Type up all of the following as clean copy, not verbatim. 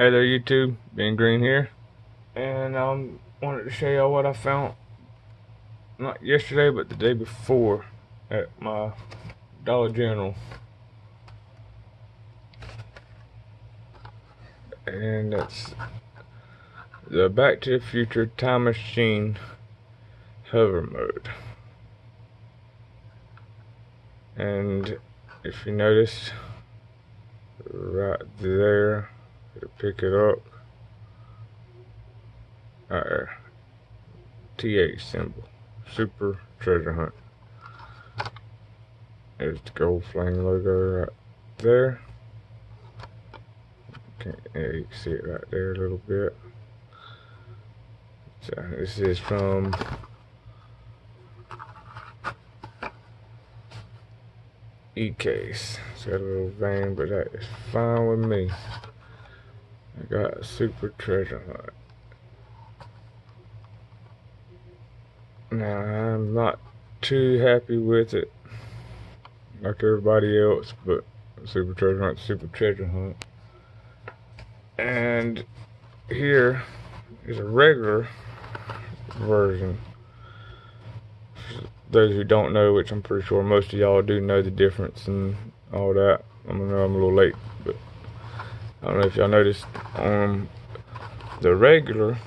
Hey there YouTube, Ben Green here, and wanted to show y'all what I found, not yesterday but the day before, at my Dollar General. And that's the Back to the Future Time Machine Hover Mode. And if you notice, right there, it'll pick it up, right there, TH symbol, Super Treasure Hunt. There's the gold flame logo right there. Okay, yeah, you can see it right there a little bit. So this is from E-Case. It's got a little vein, but that is fine with me. I got a Super Treasure Hunt. Now I'm not too happy with it, like everybody else, but Super Treasure Hunt, Super Treasure Hunt. And here is a regular version. Those who don't know, which I'm pretty sure most of y'all do know the difference and all that. I know I'm a little late, but I don't know if y'all noticed. The regular,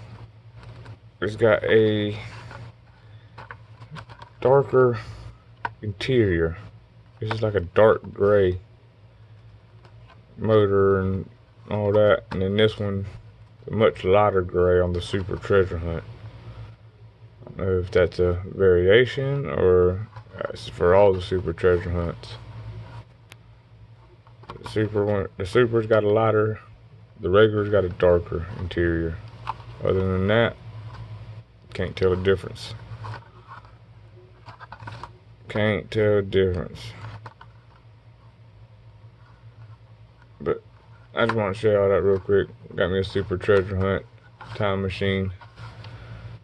it's got a darker interior. This is like a dark gray motor and all that, and then this one, a much lighter gray on the Super Treasure Hunt. I don't know if that's a variation or it's for all the Super Treasure Hunts. The Super's got a lighter, the regular's got a darker interior. Other than that, can't tell the difference. Can't tell the difference. But I just want to show y'all that real quick. Got me a Super Treasure Hunt time machine.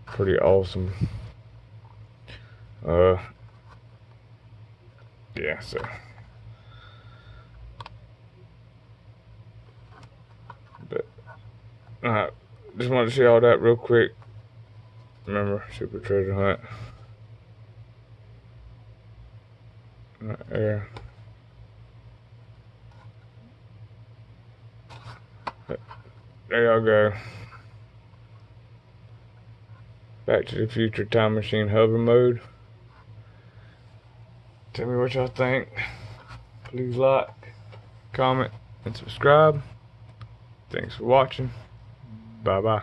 Pretty awesome. Yeah, so. But, just wanted to show y'all that real quick. Remember, Super Treasure Hunt. Right there. But there y'all go. Back to the Future Time Machine Hover Mode. Tell me what y'all think. Please like, comment, and subscribe. Thanks for watching. Bye bye.